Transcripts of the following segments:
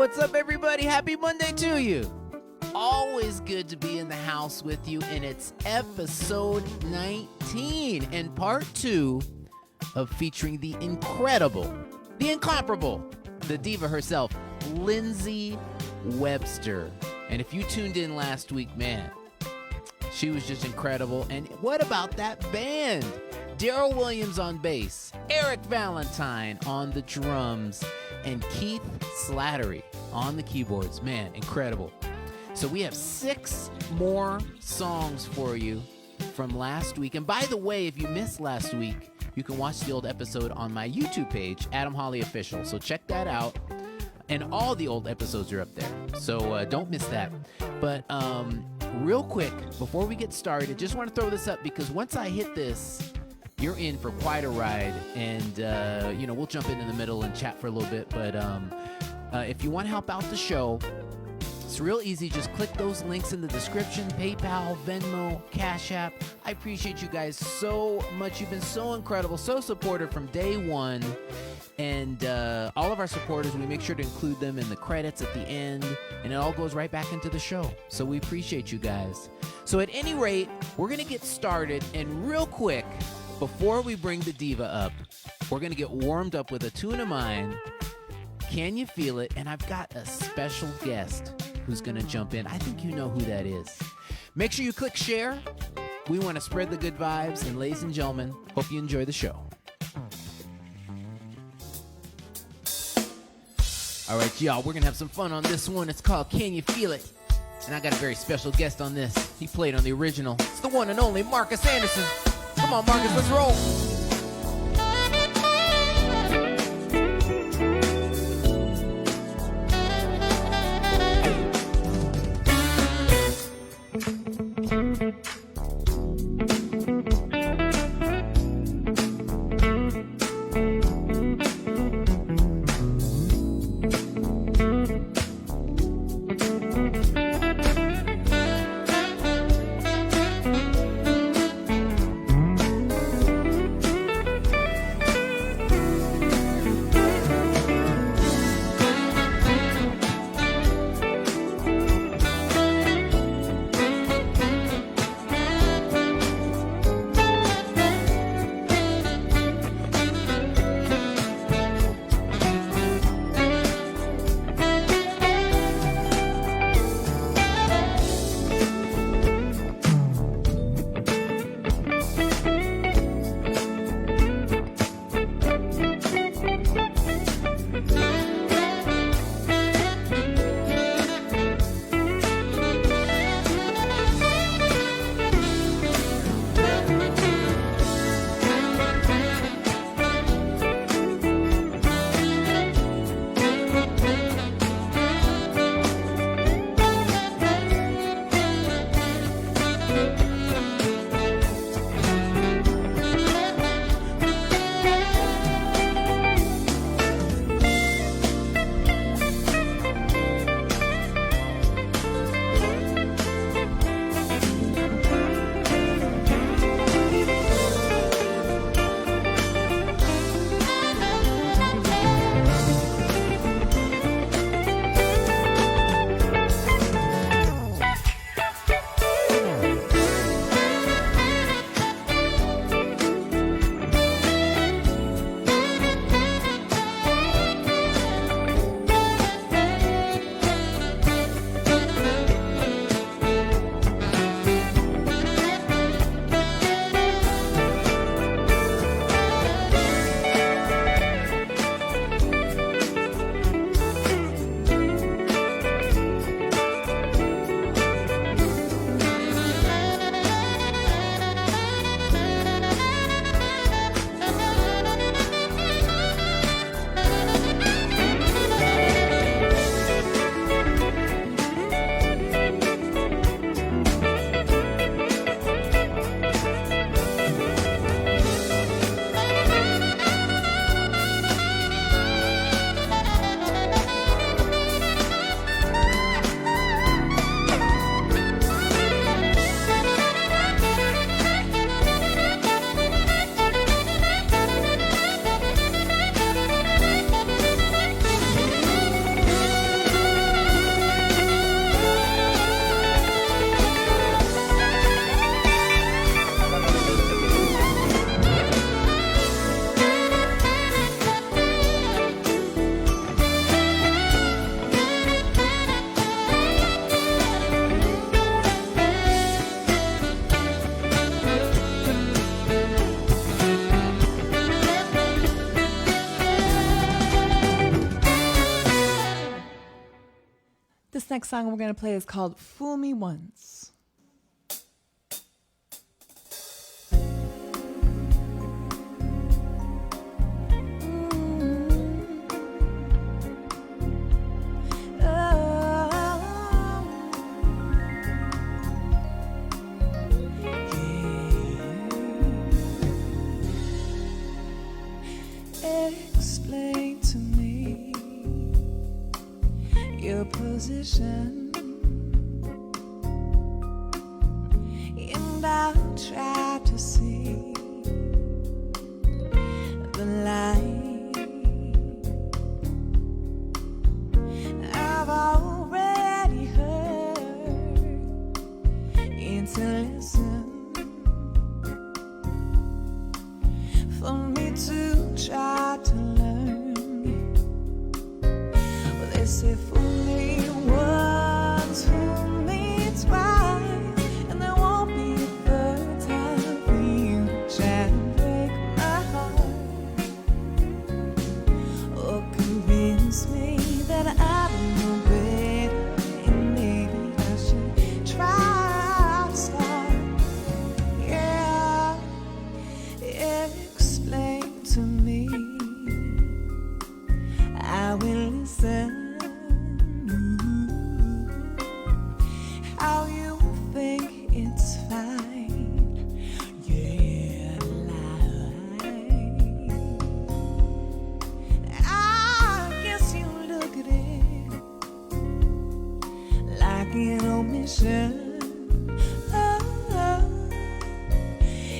What's up, everybody? Happy Monday to you. Always good to be in the house with you, and it's episode 19 and part 2 of featuring the incredible, the incomparable, the diva herself, Lindsey Webster. And if you tuned in last week, man, she was just incredible. And what about that band? Darryl Williams on bass, Eric Valentine on the drums, and Keith Slattery on the keyboards. Man, incredible. So we have 6 more songs for you from last week. And by the way, if you missed last week, you can watch the old episode on my YouTube page, Adam Holly Official. So check that out. And all the old episodes are up there. So don't miss that. But real quick, before we get started, just want to throw this up because once I hit this, you're in for quite a ride. And, we'll jump in the middle and chat for a little bit. But if you want to help out the show, it's real easy. Just click those links in the description. PayPal, Venmo, Cash App. I appreciate you guys so much. You've been so incredible, so supportive from day one. And all of our supporters, we make sure to include them in the credits at the end. And it all goes right back into the show. So we appreciate you guys. So at any rate, we're going to get started. And real quick, before we bring the diva up, we're going to get warmed up with a tune of mine. Can you feel it? And I've got a special guest who's going to jump in. I think you know who that is. Make sure you click share. We want to spread the good vibes. And ladies and gentlemen, hope you enjoy the show. All right, y'all, we're going to have some fun on this one. It's called Can You Feel It? And I got a very special guest on this. He played on the original. It's the one and only Marcus Anderson. Come on, Marcus, let's roll. This next song we're going to play is called Fool Me Once. Explain to me your position, and I'll try to see the light. I've already heard you to listen for me to try to learn. Well, they say fool me once, fool me twice, and there won't be a third time for you to try to break my heart, or convince me that I don't know better, and maybe I should try to start. Yeah, explain to me, I will listen. How you think it's fine, yeah, lie. I guess you look at it like an omission,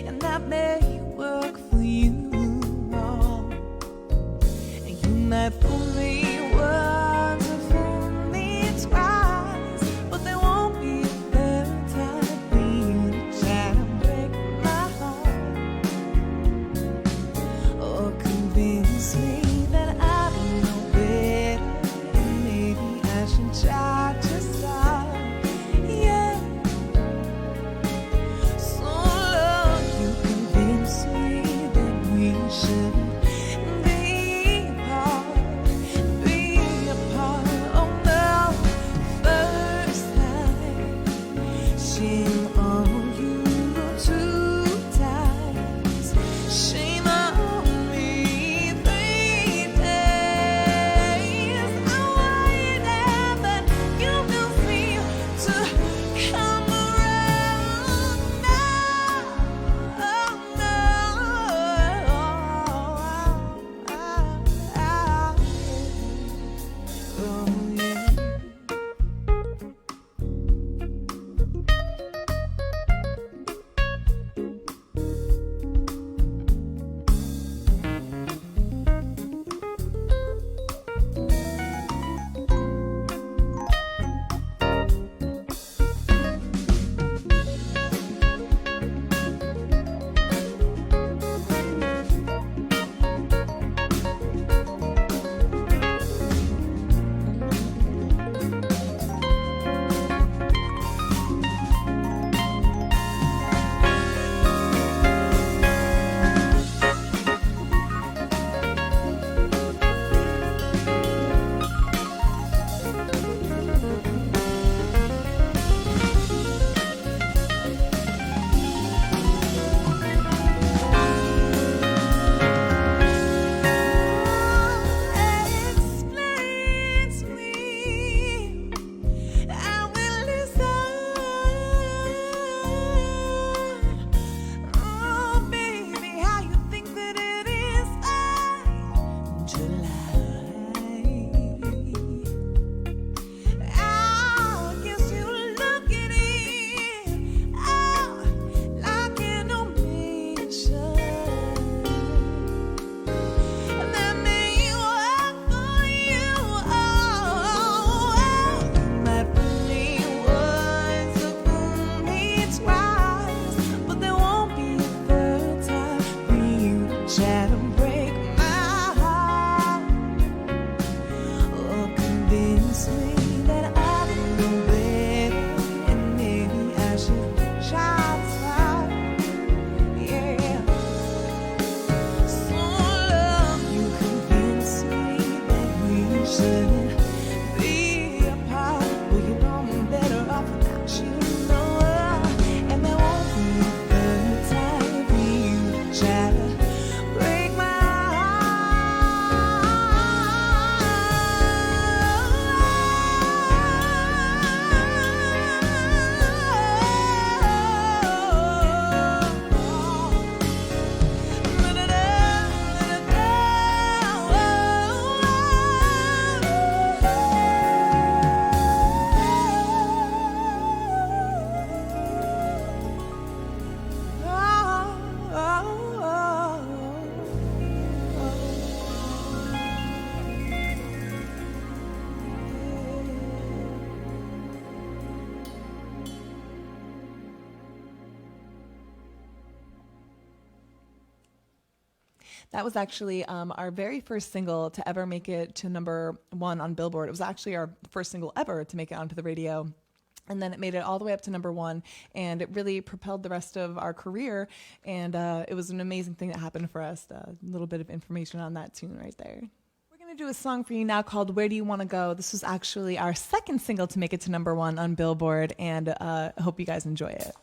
and that may work for you, and you might fool me once and fool me twice, but there won't be a third time for you to try to break my heart, or convince me that I don't know better, and maybe I should try to start. Yeah, so Lord, you convince That was actually our very first single to ever make it to #1 on Billboard. It was actually our first single ever to make it onto the radio. And then it made it all the way up to #1, and it really propelled the rest of our career. And it was an amazing thing that happened for us. A little bit of information on that tune right there. We're going to do a song for you now called Where Do You Want to Go? This was actually our second single to make it to #1 on Billboard, and I hope you guys enjoy it.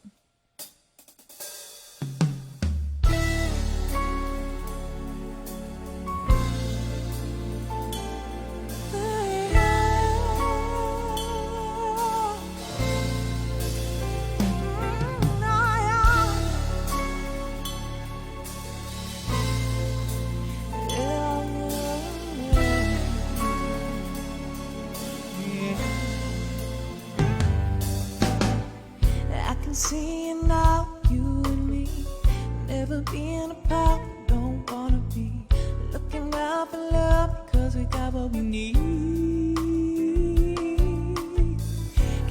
Seeing now, you and me, never being apart, don't wanna be looking out for love because we got what we need.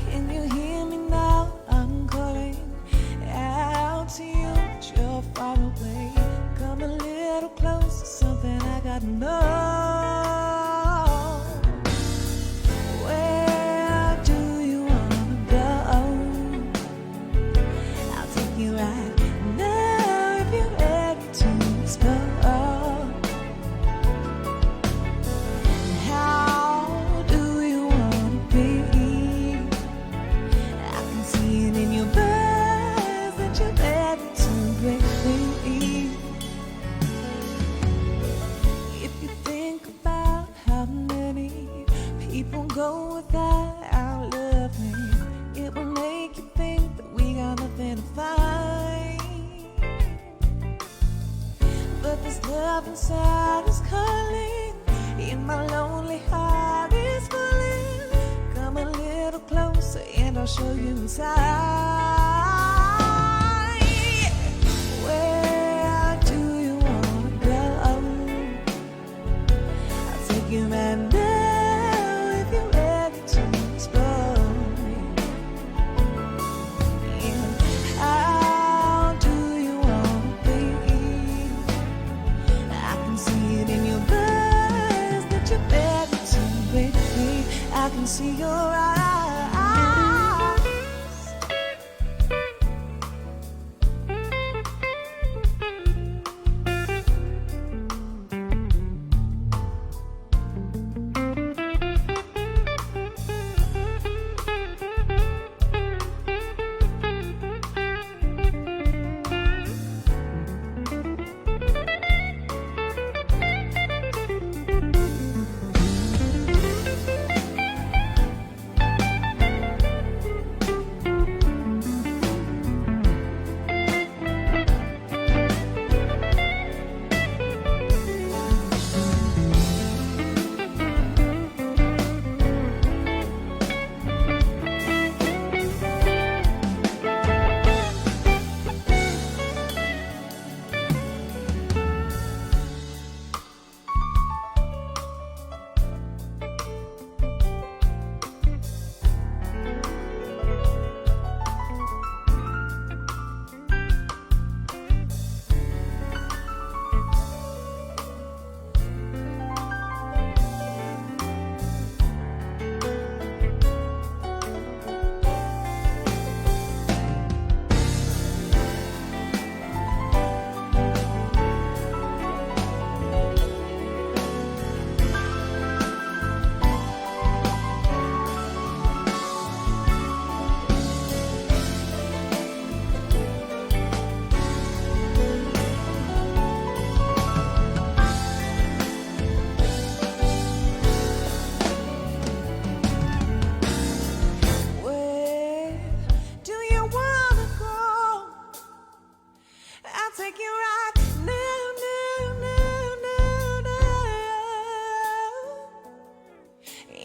Can you hear me now? I'm calling out to you, but you're far away. Come a little closer, something I gotta know. Go without loving, it will make you think that we got nothing to find. But this love inside is calling, in my lonely heart is falling. Come a little closer and I'll show you inside. Where do you wanna go? I'll take you right now. I can see your eyes.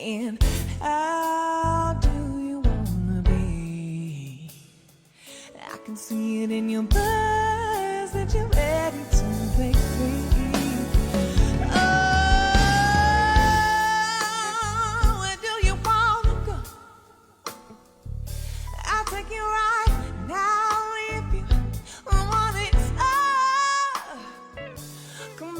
And how do you wanna be? I can see it in your eyes that you're ready to break free. Oh, where do you wanna go? I'll take you right now if you want it. Oh, come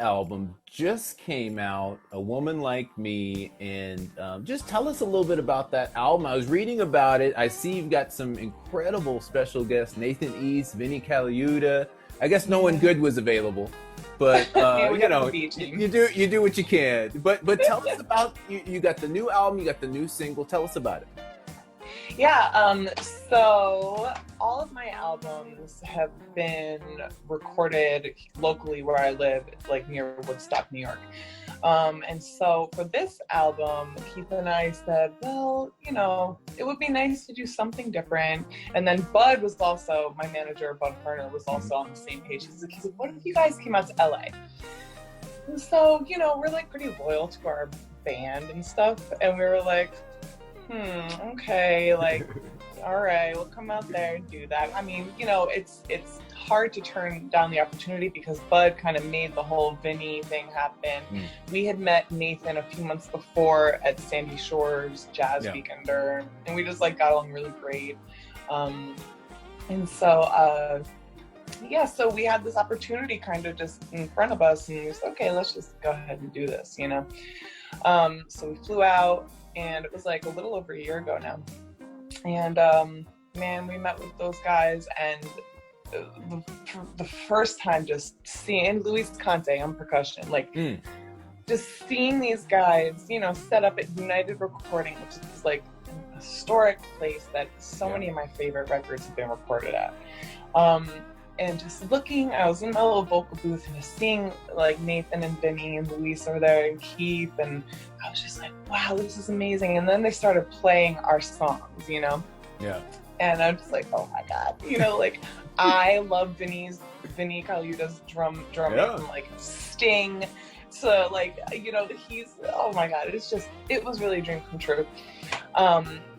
album just came out, A Woman Like Me, and just tell us a little bit about that album. I was reading about it. I see you've got some incredible special guests, Nathan East, Vinnie Colaiuta. I guess no one good was available, but you know, you do what you can. But tell us about, you got the new album, you got the new single. Tell us about it. Yeah, so all of my albums have been recorded locally where I live, like near Woodstock, New York. And so for this album, Keith and I said, well, you know, it would be nice to do something different. And then Bud was also, my manager, Bud Harner, was also on the same page. He's like, what if you guys came out to LA? And so, you know, we're like pretty loyal to our band and stuff. And we were like, okay, like, all right, we'll come out there and do that. I mean, you know, it's hard to turn down the opportunity because Bud kind of made the whole Vinnie thing happen. We had met Nathan a few months before at Sandy Shore's Jazz Weekender, and we just like got along really great. And so, so we had this opportunity kind of just in front of us, and we said, okay, let's just go ahead and do this, you know? So we flew out, and it was like a little over a year ago now. And man, we met with those guys, and the first time just seeing Luis Conte on percussion, like just seeing these guys, you know, set up at United Recording, which is like a historic place that so many of my favorite records have been recorded at. And just looking, I was in my little vocal booth and just seeing like Nathan and Vinnie and Luis over there and Keith, and I was just like, wow, this is amazing. And then they started playing our songs, you know? Yeah. And I'm just like, oh my God, you know, like I love Vinnie Colaiuta's drumming and like Sting. So like, you know, he's, oh my God, it was really a dream come true.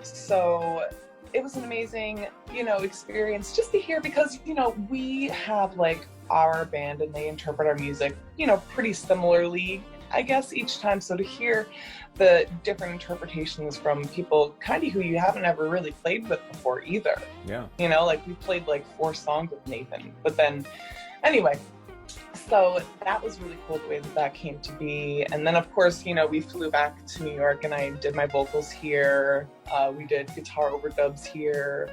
So it was an amazing, you know, experience just to hear, because, you know, we have like our band and they interpret our music, you know, pretty similarly, I guess, each time. So to hear the different interpretations from people kind of who you haven't ever really played with before either. Yeah. You know, like we played like 4 songs with Nathan, but then anyway, so that was really cool the way that came to be. And then of course, you know, we flew back to New York and I did my vocals here. We did guitar overdubs here,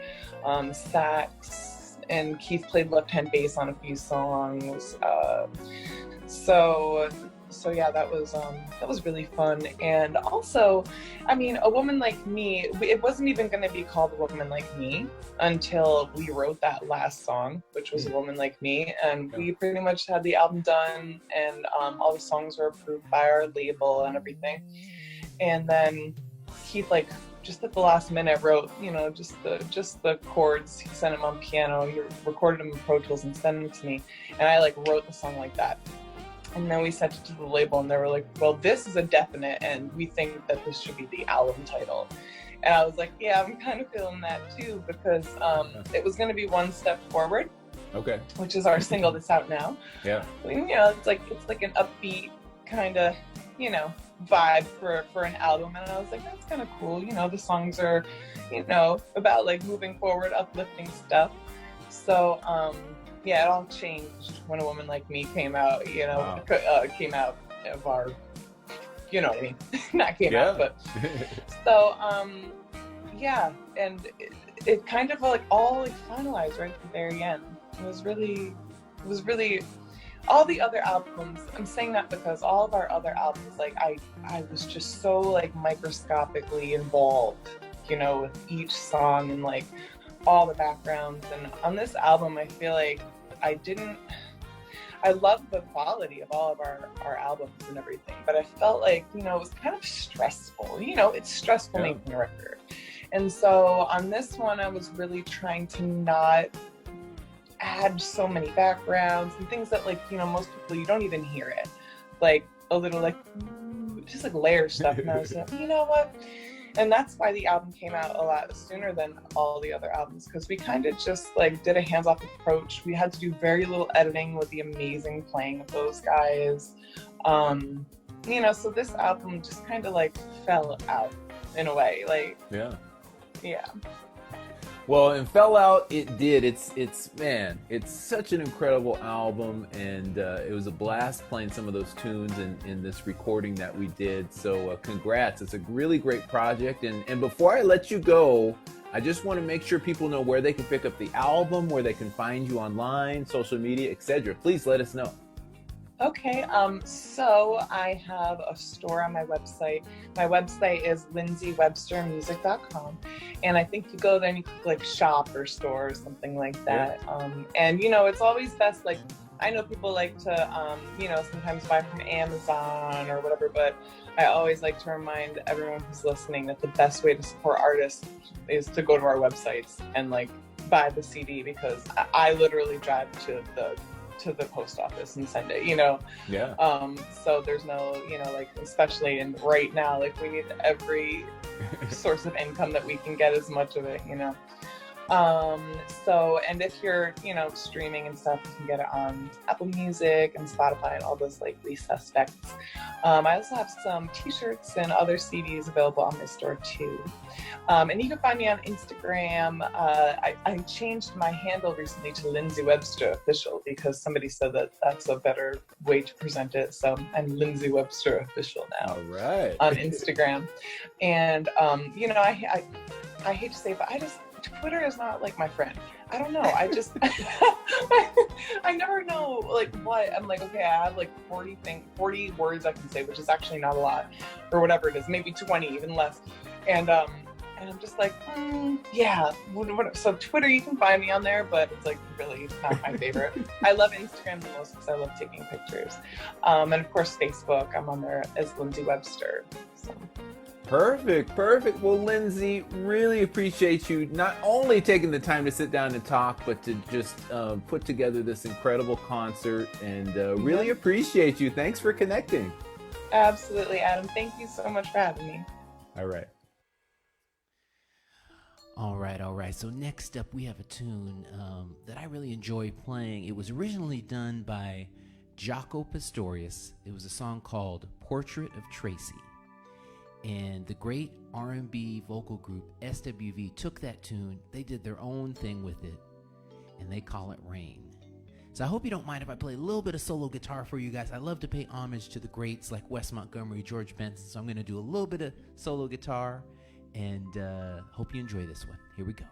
sax, and Keith played left-hand bass on a few songs. So yeah, that was really fun. And also, I mean, A Woman Like Me, it wasn't even going to be called A Woman Like Me until we wrote that last song, which was A Woman Like Me. And we pretty much had the album done, and all the songs were approved by our label and everything. And then Keith, like, just at the last minute wrote, you know, just the chords. He sent them on piano. He recorded them in Pro Tools and sent them to me. And I like wrote the song like that. And then we sent it to the label and they were like, well, this is a definite and we think that this should be the album title. And I was like, yeah, I'm kind of feeling that too, because it was going to be One Step Forward. Okay. Which is our single that's out now. Yeah. You know, it's like an upbeat kind of, you know, vibe for an album. And I was like, that's kind of cool. You know, the songs are, you know, about like moving forward, uplifting stuff. So, yeah, it all changed when A Woman Like Me came out, you know, came out of our, you know what I mean? Not came out, but. So, yeah, and it kind of like all like finalized right at the very end. It was really, all the other albums, I'm saying that because all of our other albums, like I was just so like microscopically involved, you know, with each song and like all the backgrounds. And on this album, I feel like I love the quality of all of our albums and everything, but I felt like, you know, it was kind of stressful. You know, it's stressful making a record. And so on this one, I was really trying to not add so many backgrounds and things that, like, you know, most people, you don't even hear it. Like a little like, just like layer stuff. And I was like, you know what? And that's why the album came out a lot sooner than all the other albums, because we kind of just like did a hands-off approach. We had to do very little editing with the amazing playing of those guys. You know, so this album just kind of like fell out in a way. Like, yeah. Well, and fell out, it did. It's man, it's such an incredible album, and it was a blast playing some of those tunes in this recording that we did. So congrats. It's a really great project. And before I let you go, I just want to make sure people know where they can pick up the album, where they can find you online, social media, etc. Please let us know. Okay, so I have a store on my website. My website is lindseywebstermusic.com, and I think you go there and you click like shop or store or something like that. Yeah. And you know, it's always best, like, I know people like to, you know, sometimes buy from Amazon or whatever, but I always like to remind everyone who's listening that the best way to support artists is to go to our websites and like buy the CD, because I literally drive to the post office and send it, you know? Yeah. So there's no, you know, like, especially in right now, like, we need every source of income that we can get, as much of it, you know? So, and if you're, you know, streaming and stuff, you can get it on Apple Music and Spotify and all those like suspects. I also have some t-shirts and other CDs available on my store too. And you can find me on Instagram. I changed my handle recently to Lindsey Webster Official, because somebody said that that's a better way to present it. So I'm Lindsey Webster Official now. All right. On Instagram. And, you know, I hate to say it, but Twitter is not like my friend. I don't know. I just, I never know like what. I'm like, okay, I have like 40 words I can say, which is actually not a lot, or whatever it is, maybe 20, even less. And I'm just like, yeah. So Twitter, you can find me on there, but it's like really not my favorite. I love Instagram the most because I love taking pictures. And of course, Facebook, I'm on there as Lindsey Webster. So. Perfect. Well, Lindsey, really appreciate you not only taking the time to sit down and talk, but to just put together this incredible concert, and really appreciate you. Thanks for connecting. Absolutely, Adam. Thank you so much for having me. All right. All right. So next up, we have a tune that I really enjoy playing. It was originally done by Jaco Pastorius. It was a song called Portrait of Tracy. And the great R&B vocal group SWV took that tune, they did their own thing with it, and they call it Rain. So I hope you don't mind if I play a little bit of solo guitar for you guys. I love to pay homage to the greats like Wes Montgomery, George Benson, so I'm going to do a little bit of solo guitar, and hope you enjoy this one. Here we go.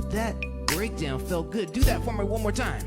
That breakdown felt good. Do that for me one more time.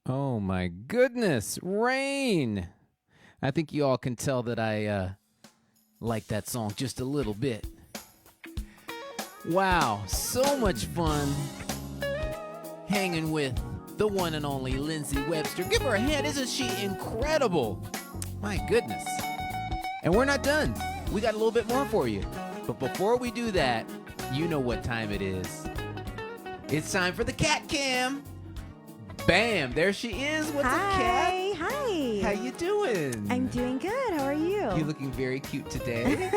Oh my goodness, Rain. I think you all can tell that I like that song just a little bit. Wow, so much fun hanging with the one and only Lindsey Webster. Give her a hand, isn't she incredible? My goodness. And we're not done. We got a little bit more for you. But before we do that, you know what time it is. It's time for the Cat Cam. Bam, there she is. What's up, Cat? Hi. How you doing? I'm doing good. How are you? You're looking very cute today.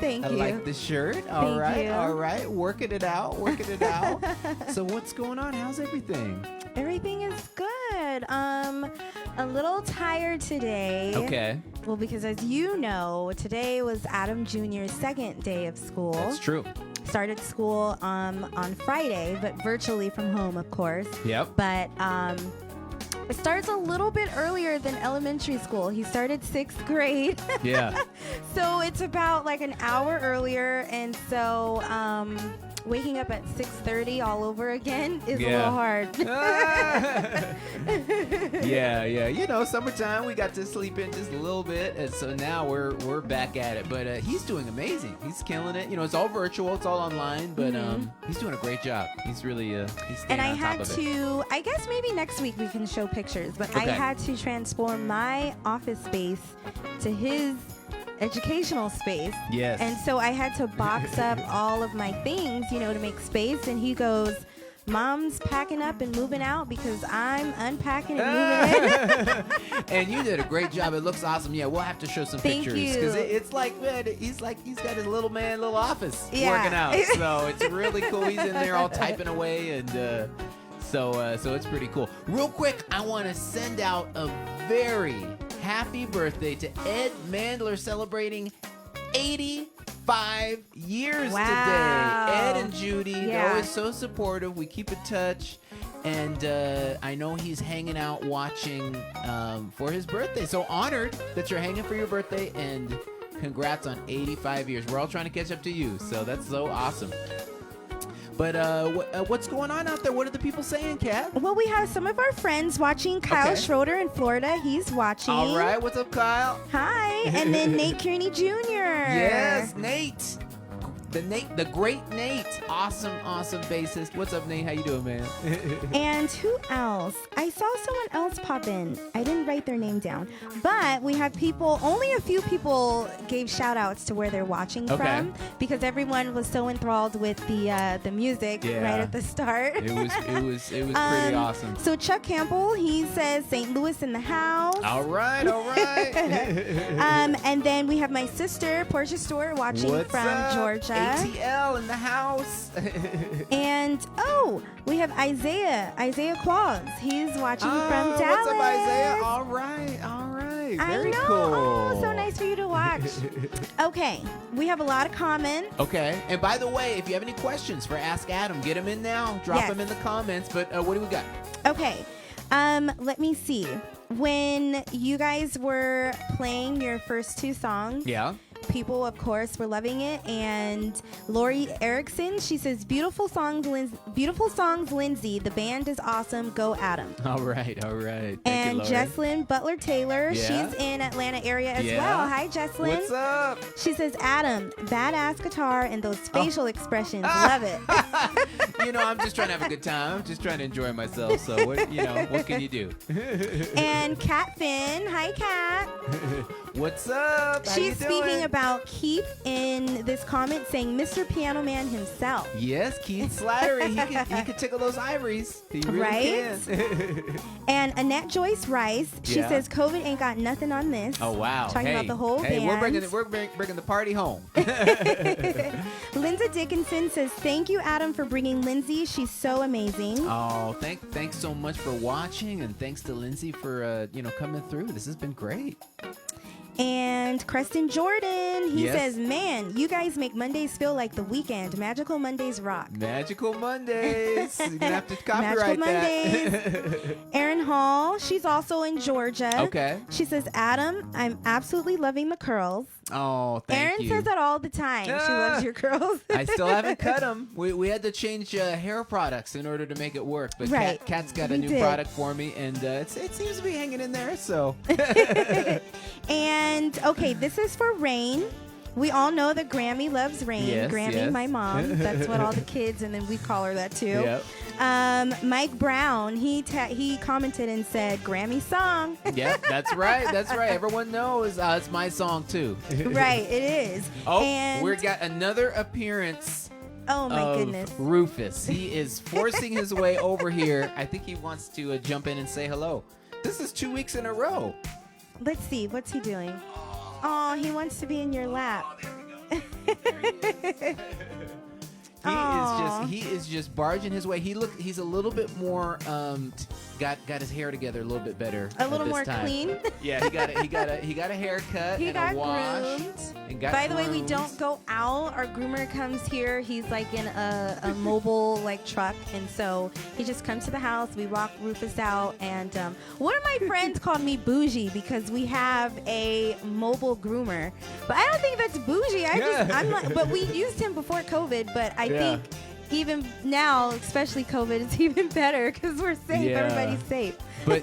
Thank I you. like the shirt. All Thank you. right. Working it out. So what's going on? How's everything? Everything is good. A little tired today. Okay. Well, because as you know, today was Adam Jr.'s second day of school. That's true. Started school on Friday, but virtually from home, of course. Yep. But it starts a little bit earlier than elementary school. He started 6th grade. Yeah. So it's about like an hour earlier. And so waking up at 6:30 all over again is a little hard. Yeah. You know, summertime, we got to sleep in just a little bit. And so now we're back at it. But he's doing amazing. He's killing it. You know, it's all virtual. It's all online. But he's doing a great job. He's really he's staying And I on top had of it. to, I guess maybe next week we can show pictures, but I Okay. had to transform my office space to his educational space. Yes. And so I had to box up all of my things, you know, to make space. And he goes, Mom's packing up and moving out because I'm unpacking and moving in. And you did a great job. It looks awesome. Yeah, we'll have to show some Thank pictures you. because it's like, man, he's got his little office Yeah. working out. So it's really cool. He's in there all typing away, and so it's pretty cool. Real quick, I want to send out a very happy birthday to Ed Mandler, celebrating 85 years Wow. today. Ed and Judy, they're Yeah. always so supportive. We keep in touch. And I know he's hanging out watching for his birthday. So honored that you're hanging for your birthday, and congrats on 85 years. We're all trying to catch up to you, so that's so awesome. But what's going on out there? What are the people saying, Kat? Well, we have some of our friends watching. Kyle Okay. Schroeder in Florida, he's watching. All right, what's up, Kyle? Hi. And then Nate Kearney Jr. Yes, Nate. The great Nate. Awesome bassist. What's up, Nate? How you doing, man? And who else? I saw someone else pop in. I didn't write their name down. But we have people, only a few people gave shout outs to where they're watching Okay. from, because everyone was so enthralled with the music Yeah. right at the start. It was pretty awesome. So Chuck Campbell, he says St. Louis in the house. All right. And then we have my sister, Portia Stewart, watching What's from up? Georgia. ATL in the house. And we have Isaiah Quaz. He's watching from Dallas. What's up, Isaiah? All right. Very I know. cool. Oh, so nice for you to watch. Okay, we have a lot of comments. Okay. And by the way, if you have any questions for Ask Adam, get them in now. Drop Yes. them in the comments. But what do we got? Okay, let me see. When you guys were playing your first two songs, Yeah. people, of course, were loving it. And Lori Erickson, she says, beautiful songs, Lindsey. The band is awesome. Go Adam. All right. Thank And you, Lori. Jesslyn Butler Taylor, Yeah. she's in Atlanta area as Yeah. well. Hi, Jesslyn. What's up? She says, Adam, badass guitar and those facial expressions. Love it. I'm just trying to have a good time. I'm just trying to enjoy myself. So what can you do? And Kat Finn. Hi, Kat. What's up? How you She's speaking doing? about Keith in this comment, saying Mr. Piano Man himself. Yes, Keith Slattery. He can tickle those ivories. He really Right? can. And Annette Joyce Rice, she Yeah. says COVID ain't got nothing on this. Oh wow! Talking hey, about the whole hey, band. we're bringing the party home. Linda Dickinson says, thank you, Adam, for bringing Lindsay. She's so amazing. Oh, thanks so much for watching, and thanks to Lindsay for coming through. This has been great. And Creston Jordan, he Yes. says, man, you guys make Mondays feel like the weekend. Magical Mondays rock. Magical Mondays. You're gonna have to copyright Magical Erin Hall, she's also in Georgia. Okay. She says, Adam, I'm absolutely loving the curls. Oh, thank Erin you. says that all the time. She loves your curls. I still haven't cut them. We had to change hair products in order to make it work. But Right. Kat's got a We new did. product for me, and it seems to be hanging in there. So And, okay, this is for Rain. We all know that Grammy loves Rain. Yes, Grammy, yes. my mom. That's what all the kids, and then we call her that too. Yep. Mike Brown, he commented and said, Grammy song. yeah, that's right. Everyone knows it's my song too. Right, it is. Oh, and, we got another appearance. oh my of goodness. Rufus. He is forcing his way over here. I think he wants to jump in and say hello. This is 2 weeks in a row. Let's see, what's he doing? Oh, he wants to be in your lap. He is just barging his way. He's a little bit more got his hair together a little bit better. A little this more time. clean. Yeah, he got a haircut He and got a wash. groomed. And got By the way, we groomed. don't go out. Our groomer comes here. He's like in a mobile like truck, and so he just comes to the house. We walk Rufus out, and one of my friends called me bougie because we have a mobile groomer, but I don't think that's bougie. I'm like, but we used him before COVID, but I think even now, especially COVID, it's even better because we're safe. Yeah. Everybody's safe. But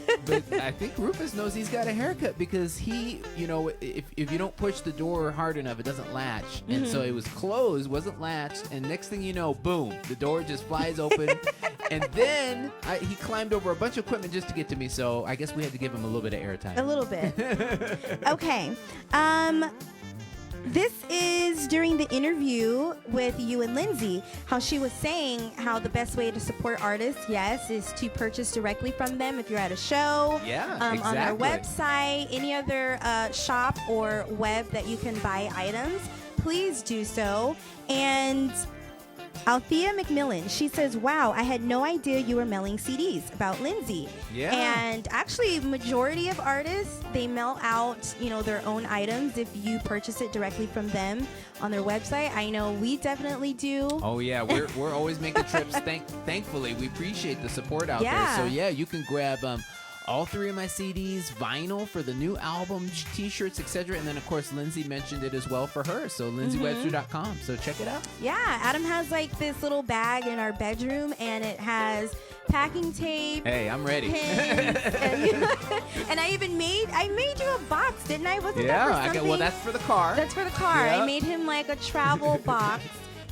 I think Rufus knows he's got a haircut because he, if you don't push the door hard enough, it doesn't latch. And so it was closed, wasn't latched, and next thing you know, boom, the door just flies open. And then he climbed over a bunch of equipment just to get to me, so I guess we had to give him a little bit of airtime. A little bit. Okay. This is during the interview with you and Lindsey, how she was saying how the best way to support artists, yes, is to purchase directly from them if you're at a show, Yeah, on their exactly. website, any other shop or web that you can buy items, please do so. And Althea McMillan, she says, wow, I had no idea you were mailing CDs about Lindsey. Yeah. And actually, majority of artists, they mail out, their own items if you purchase it directly from them on their website. I know we definitely do. Oh yeah, we're always making trips. Thankfully, we appreciate the support out Yeah. there. So yeah, you can grab all 3 of my CDs, vinyl for the new album, T-shirts, etc. And then of course Lindsey mentioned it as well for her. So LindseyWebster.com. So check it out. Yeah, Adam has like this little bag in our bedroom, and it has packing tape. Hey, I'm ready. Pins, and I made you a box, didn't I? Wasn't that for something? Well, that's for the car. That's for the car. Yep. I made him like a travel box,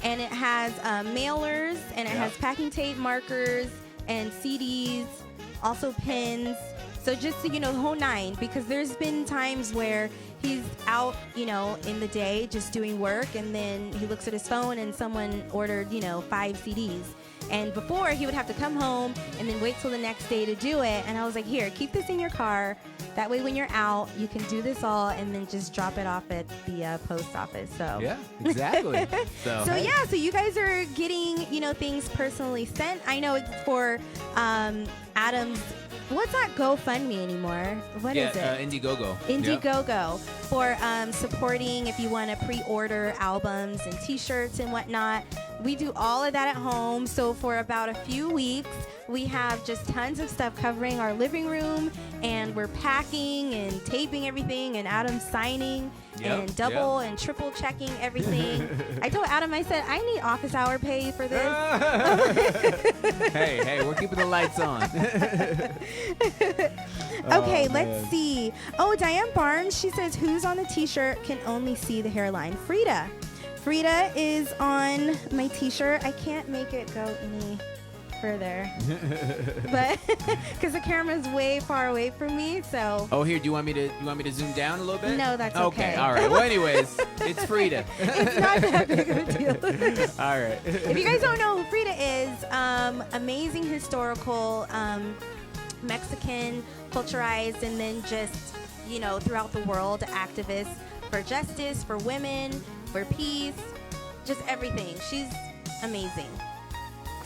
and it has mailers, and it has packing tape, markers, and CDs, also pins. So just so you know, the whole 9, because there's been times where he's out, in the day just doing work, and then he looks at his phone and someone ordered, 5 CDs. And before, he would have to come home and then wait till the next day to do it. And I was like, here, keep this in your car. That way when you're out, you can do this all and then just drop it off at the post office. So Yeah, exactly. So hey. So you guys are getting, things personally sent. I know it's for Adam's, what's not GoFundMe anymore? What is it? Indiegogo. Indiegogo for supporting if you want to pre-order albums and T-shirts and whatnot. We do all of that at home. So for about a few weeks, we have just tons of stuff covering our living room, and we're packing and taping everything, and Adam's signing and double and triple checking everything. I told Adam, I said, I need office hour pay for this. Hey, we're keeping the lights on. Okay, let's see. Oh, Diane Barnes, she says, who's on the T-shirt can only see the hairline? Frida. Frida is on my T-shirt. I can't make it go any further, but because the camera's way far away from me, so. Oh, here, do you want me to zoom down a little bit? No, that's okay. All right. Well, anyways, it's Frida. It's not that big of a deal. All right. If you guys don't know who Frida is, amazing historical Mexican, culturized, and then just, throughout the world, activist for justice, for women, for peace, just everything. She's amazing.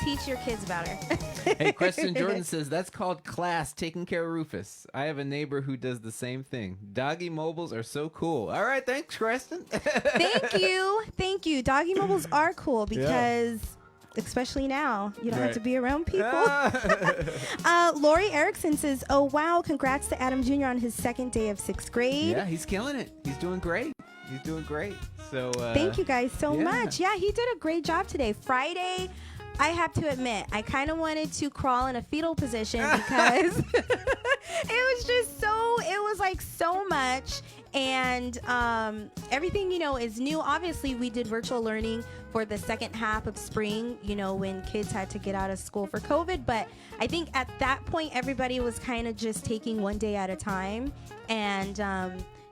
Teach your kids about her. Hey, Preston Jordan says, that's called class, taking care of Rufus. I have a neighbor who does the same thing. Doggy mobiles are so cool. All right, thanks, Preston. Thank you. Doggy mobiles are cool because, especially now, you don't have to be around people. Lori Erickson says, oh, wow, congrats to Adam Jr. on his 2nd day of 6th grade. Yeah, he's killing it. He's doing great. So thank you guys so much. Yeah, he did a great job today. Friday, I have to admit, I kind of wanted to crawl in a fetal position because it was like so much. And everything, is new. Obviously, we did virtual learning for the second half of spring, when kids had to get out of school for COVID. But I think at that point, everybody was kind of just taking one day at a time. And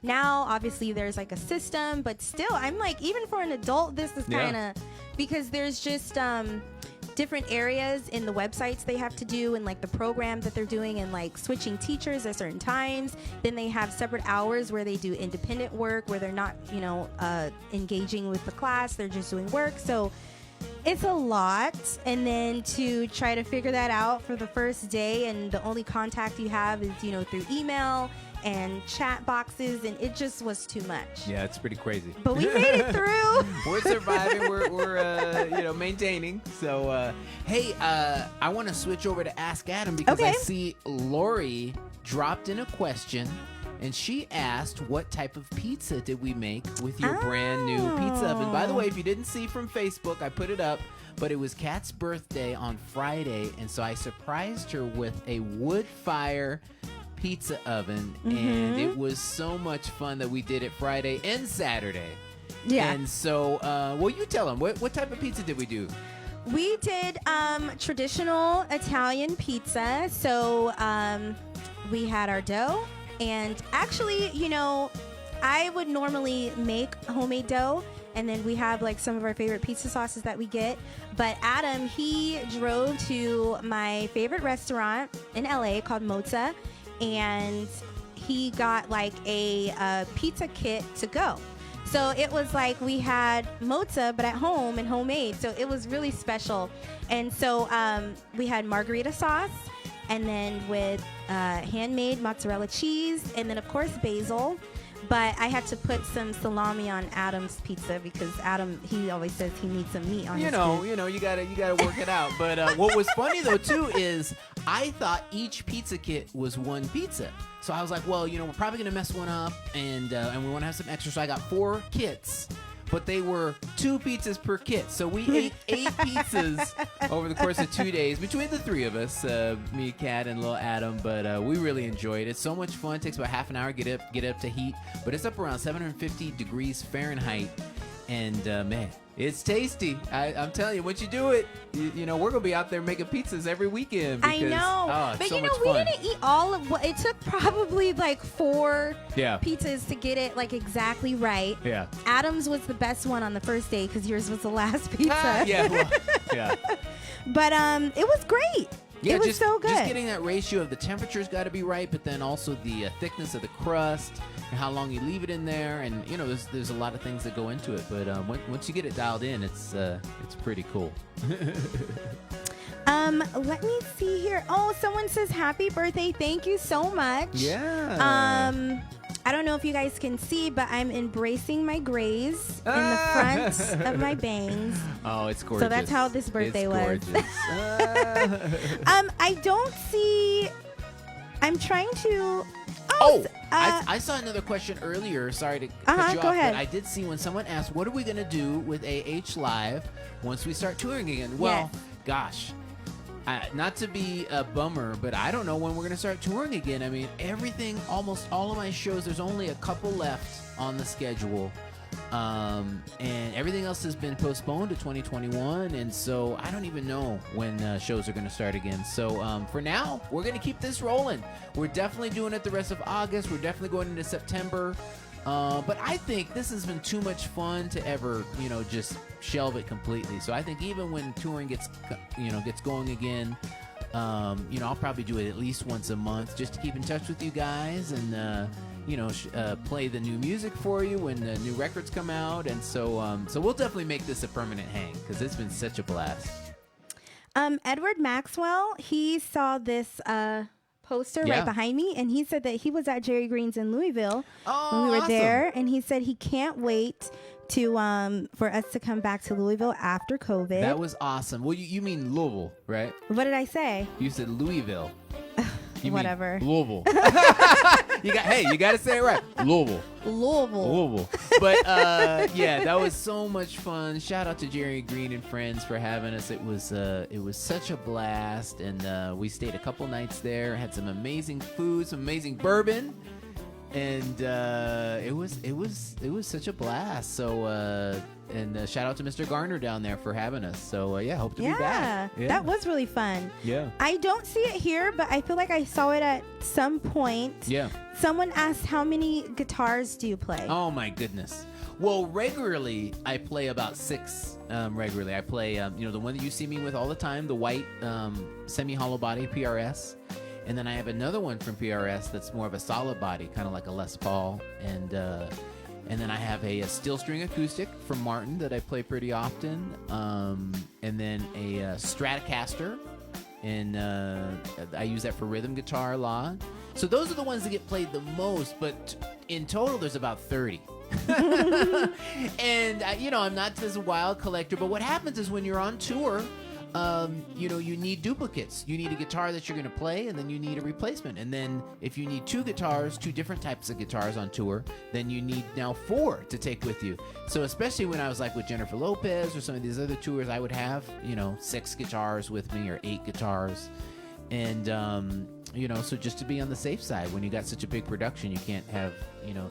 now, obviously, there's like a system. But still, I'm like, even for an adult, this is kind of because there's just different areas in the websites they have to do, and like the program that they're doing, and like switching teachers at certain times. Then they have separate hours where they do independent work, where they're not, engaging with the class, they're just doing work. So It's a lot, and then to try to figure that out for the first day, and the only contact you have is, through email and chat boxes, and it just was too much. Yeah, it's pretty crazy. But we made it through. We're surviving. We're maintaining. So, hey, I want to switch over to Ask Adam because I see Lori dropped in a question. And she asked, what type of pizza did we make with your brand new pizza oven? By the way, if you didn't see from Facebook, I put it up, but it was Kat's birthday on Friday, and so I surprised her with a wood fire pizza oven, and it was so much fun that we did it Friday and Saturday. Yeah. And so, well, you tell them, what type of pizza did we do? We did traditional Italian pizza. So we had our dough. And actually, I would normally make homemade dough, and then we have like some of our favorite pizza sauces that we get. But Adam, he drove to my favorite restaurant in LA called Mozza, and he got like a pizza kit to go. So it was like we had Mozza, but at home and homemade. So it was really special. And so we had margarita sauce, and then with handmade mozzarella cheese, and then of course basil. But I had to put some salami on Adam's pizza because Adam, he always says he needs some meat on his food. You gotta work it out. But what was funny though too is I thought each pizza kit was one pizza. So I was like, well, we're probably gonna mess one up, and we want to have some extra. So I got 4 kits. But they were 2 pizzas per kit. So we ate 8 pizzas over the course of 2 days between the 3 of us, me, Kat, and little Adam. But we really enjoyed it. It's so much fun. It takes about half an hour to get up to heat. But it's up around 750 degrees Fahrenheit. And, man, it's tasty. I'm telling you, once you do it, we're going to be out there making pizzas every weekend. Because, I know. But so much we fun. didn't eat all of what it took. Probably like 4 Yeah. pizzas to get it like exactly right. Yeah. Adam's was the best one on the first day because yours was the last pizza. Yeah. Well, yeah. But it was great. Yeah, it was just, so good. Just getting that ratio of the temperature's got to be right, but then also the thickness of the crust and how long you leave it in there, and there's a lot of things that go into it. But once you get it dialed in, it's pretty cool. Let me see here. Oh, someone says happy birthday. Thank you so much. Yeah. I don't know if you guys can see, but I'm embracing my grays in the front of my bangs. Oh, it's gorgeous. So that's how this birthday was. Gorgeous. I don't see. I'm trying to. I saw another question earlier. Sorry to cut you go off, ahead. but I did see when someone asked, "What are we going to do with AH Live once we start touring again?" Well, gosh. Not to be a bummer, but I don't know when we're going to start touring again. I mean, almost all of my shows, there's only a couple left on the schedule. And everything else has been postponed to 2021. And so I don't even know when shows are going to start again. So for now, we're going to keep this rolling. We're definitely doing it the rest of August. We're definitely going into September. But I think this has been too much fun to ever, just shelve it completely. So I think even when touring gets going again, I'll probably do it at least once a month just to keep in touch with you guys and, play the new music for you when the new records come out. And so we'll definitely make this a permanent hang because it's been such a blast. Edward Maxwell, he saw this poster right behind me, and he said that he was at Jerry Green's in Louisville when we were there, and he said he can't wait to for us to come back to Louisville after COVID. That was awesome. Well, you mean Louisville, right? What did I say? You said Louisville. You Whatever. Mean Louisville. you got to say it right. Louisville. But yeah, that was so much fun. Shout out to Jerry Green and friends for having us. It was such a blast, and we stayed a couple nights there. Had some amazing food, some amazing bourbon, and it was such a blast. So and shout out to Mr. Garner down there for having us. So hope to be back. Yeah, that was really fun. Yeah. I don't see it here, but I feel like I saw it at some point. Yeah. Someone asked, how many guitars do you play? Oh my goodness. Well, regularly I play about 6. Regularly I play, the one that you see me with all the time, the white semi-hollow body PRS, and then I have another one from PRS that's more of a solid body, kind of like a Les Paul, and And then I have a steel string acoustic from Martin that I play pretty often. And then a Stratocaster. And I use that for rhythm guitar a lot. So those are the ones that get played the most. But in total, there's about 30. And, I'm not this wild collector. But what happens is when you're on tour, you need duplicates. You need a guitar that you're going to play, and then you need a replacement. And then if you need two different types of guitars on tour, then you need now 4 to take with you. So especially when I was like with Jennifer Lopez or some of these other tours, I would have, 6 guitars with me or 8 guitars. And, so just to be on the safe side, when you got such a big production, you can't have,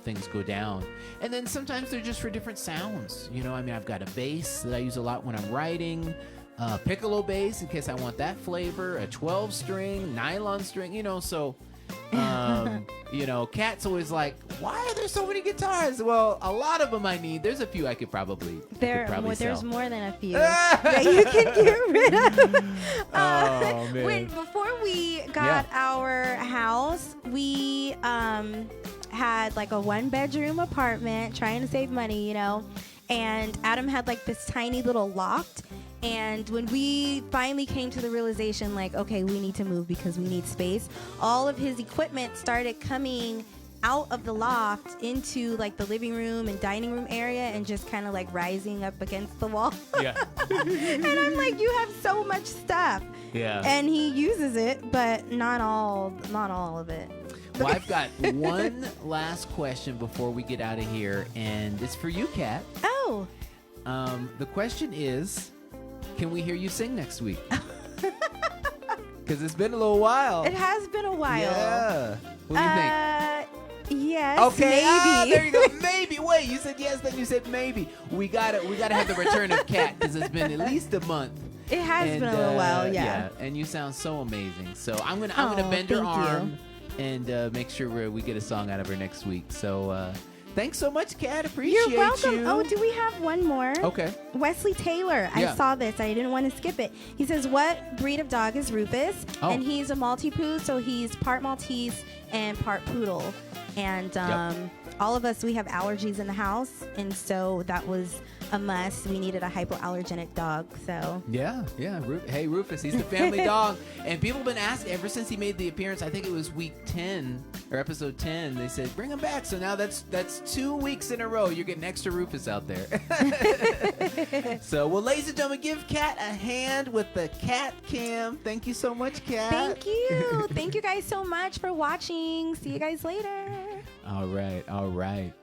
things go down. And then sometimes they're just for different sounds. I've got a bass that I use a lot when I'm writing. Piccolo bass in case I want that flavor, a 12-string, nylon string, so, Kat's always like, why are there so many guitars? Well, a lot of them I need. There's a few I could probably There's more than a few that you can get rid of. Oh, man. Before we got our house, we had like a 1-bedroom apartment trying to save money, and Adam had like this tiny little loft. And when we finally came to the realization, like, okay, we need to move because we need space, all of his equipment started coming out of the loft into like the living room and dining room area and just kind of like rising up against the wall. Yeah. And I'm like, you have so much stuff. Yeah. And he uses it, but not all of it. Well, I've got one last question before we get out of here, and it's for you, Kat. Oh. The question is, can we hear you sing next week? Because it's been a little while. It has been a while. Yeah. What do you think? Yes. Okay. Maybe. There you go. Maybe. Wait. You said yes, then you said maybe. We gotta have the return of Kat because it's been at least a month. It has been a little while. Yeah. And you sound so amazing. So I'm gonna bend her arm and make sure we get a song out of her next week. So. Thanks so much, Kat. Appreciate You're welcome. you. Oh, do we have one more? Okay. Wesley Taylor. Yeah. I saw this. I didn't want to skip it. He says, what breed of dog is Rufus? Oh. And he's a Maltipoo, so he's part Maltese and part Poodle. And all of us, we have allergies in the house, and so that was a must. We needed a hypoallergenic dog, so. Yeah. Hey, Rufus, he's the family dog. And people have been asking ever since he made the appearance, I think it was week 10 or episode 10, they said, bring him back. So now that's 2 weeks in a row. You're getting extra Rufus out there. So, well, ladies and gentlemen, give Kat a hand with the Cat Cam. Thank you so much, Kat. Thank you. Thank you guys so much for watching. See you guys later. All right.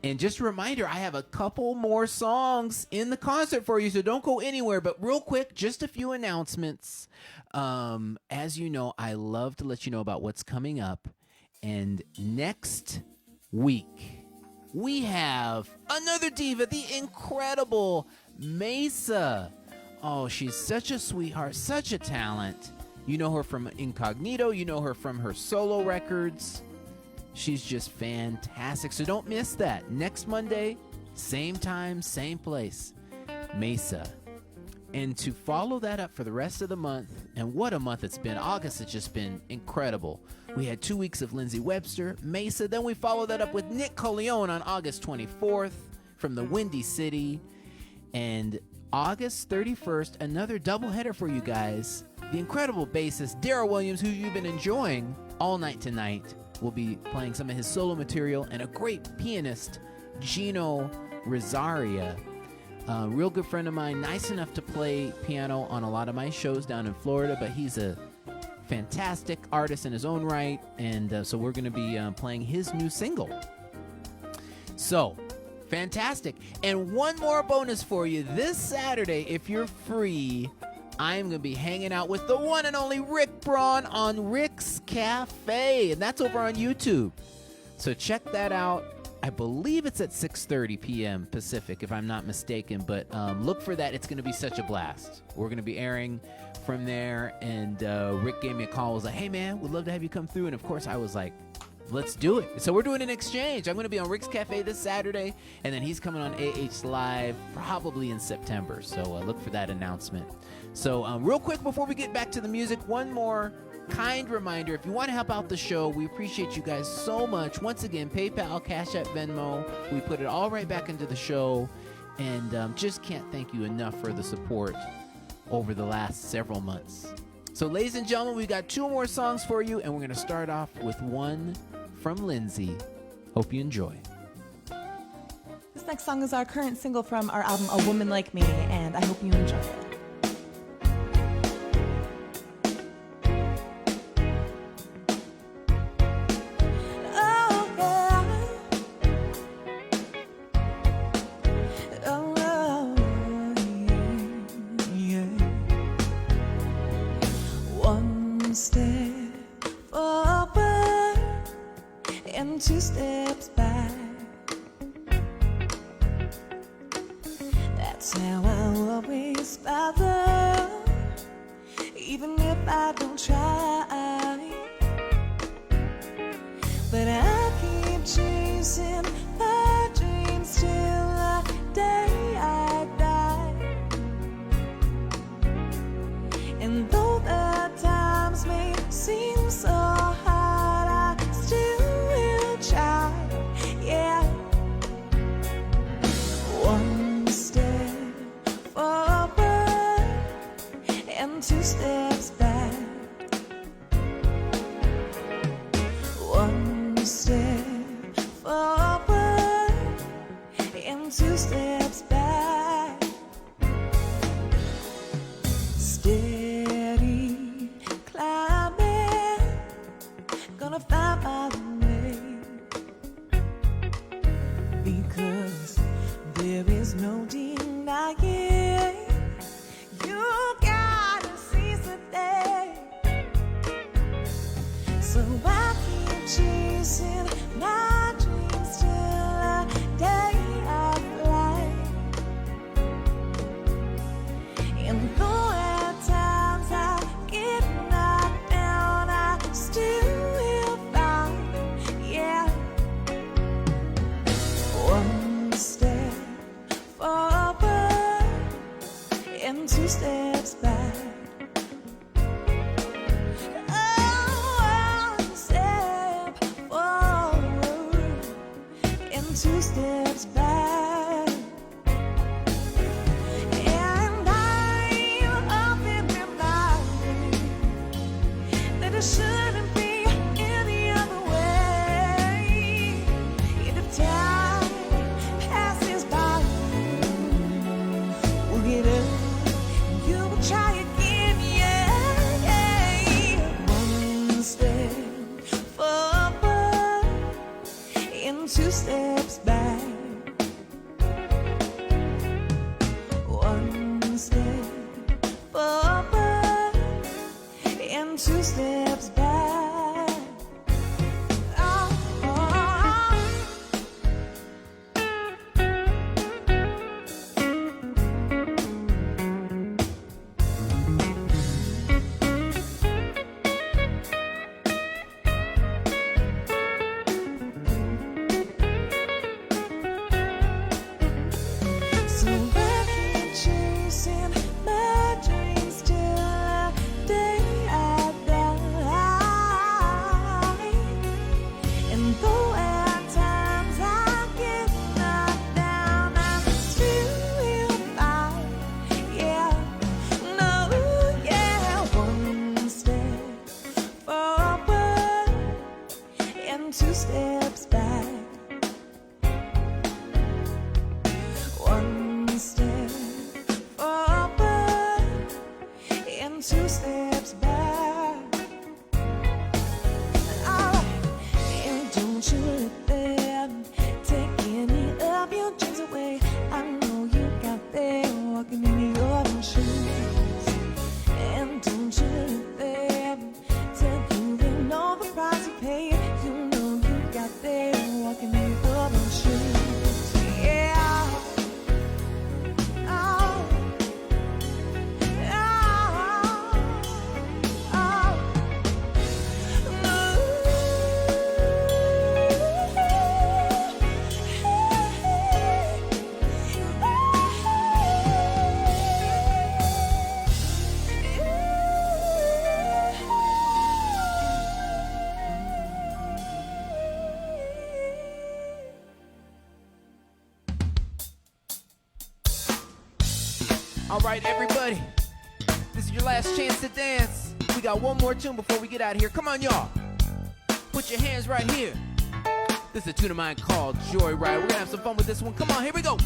And just a reminder, I have a couple more songs in the concert for you, so don't go anywhere. But real quick, just a few announcements. As you know, I love to let you know about what's coming up. And next week, we have another diva, the incredible Mesa. Oh, she's such a sweetheart, such a talent. You know her from Incognito. You know her from her solo records. She's just fantastic. So don't miss that. Next Monday, same time, same place, Mesa. And to follow that up for the rest of the month, and what a month it's been. August has just been incredible. We had 2 weeks of Lindsey Webster, Mesa. Then we followed that up with Nick Coleone on August 24th from the Windy City. And August 31st, another doubleheader for you guys. The incredible bassist, Darryl Williams, who you've been enjoying all night tonight, will be playing some of his solo material, and a great pianist, Gino Rosaria. Real good friend of mine, nice enough to play piano on a lot of my shows down in Florida, but he's a fantastic artist in his own right, and so we're going to be playing his new single. So, fantastic. And one more bonus for you. This Saturday, if you're free, I'm going to be hanging out with the one and only Rick Braun on Rick's Cafe, and that's over on YouTube. So check that out. I believe it's at 6:30 p.m. Pacific, if I'm not mistaken, but look for that. It's going to be such a blast. We're going to be airing from there, and Rick gave me a call. Was like, hey, man, we'd love to have you come through. And, of course, I was like, let's do it. So we're doing an exchange. I'm going to be on Rick's Cafe this Saturday, and then he's coming on AH Live probably in September. So look for that announcement. So real quick before we get back to the music, one more kind reminder, if you want to help out the show, we appreciate you guys so much. Once again, PayPal, Cash App, Venmo. We put it all right back into the show, and just can't thank you enough for the support over the last several months. So, ladies and gentlemen, we got 2 more songs for you, and we're going to start off with one from Lindsey. Hope you enjoy. This next song is our current single from our album, A Woman Like Me, and I hope you enjoy it. Two steps back. That's how I always follow, even if I don't try. But I keep chasing my dreams till the day I die. And though the times may seem so hard, I still try, yeah. One step forward and 2 steps back. One step forward and 2 steps back. Steady climbing, gonna find my way. Because there is no denying you gotta seize the day. So I keep chasing my dreams till the day I fly. And though at times I get knocked down, I still will find, yeah. One step forward and 2 steps back. Oh, one step forward and 2 steps back. And I'm often reminded that it shouldn't be any other way. And if time passes by, we'll get up and you will try again, yeah. One step forward and 2 steps back. One step forward and 2 steps back. Oh, so I keep chasing my dreams till the day I die. And though at times I get knocked down, I still will fight, yeah. No, yeah. One step forward and 2 steps back. One step forward and 2 steps back. Oh, and don't you let them take any of your dreams away. I know you got them walking in your own shoes. And don't you let them tell you they know the price you pay. You know you got them walking in your own shoes, yeah. All right, everybody. This is your last chance to dance. We got one more tune before we get out of here. Come on, y'all. Put your hands right here. This is a tune of mine called Joyride. We're going to have some fun with this one. Come on, here we go.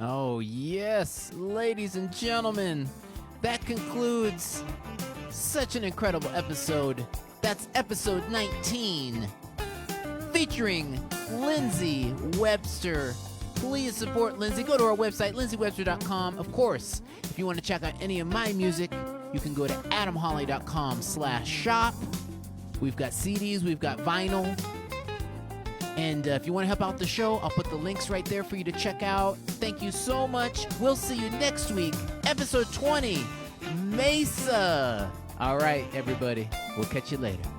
Oh, yes, ladies and gentlemen, that concludes such an incredible episode. That's episode 19, featuring Lindsey Webster. Please support Lindsey. Go to our website, lindseywebster.com. Of course, if you want to check out any of my music, you can go to adamholly.com/shop. We've got CDs, we've got vinyl. And if you want to help out the show, I'll put the links right there for you to check out. Thank you so much. We'll see you next week, episode 20, Mesa. All right, everybody. We'll catch you later.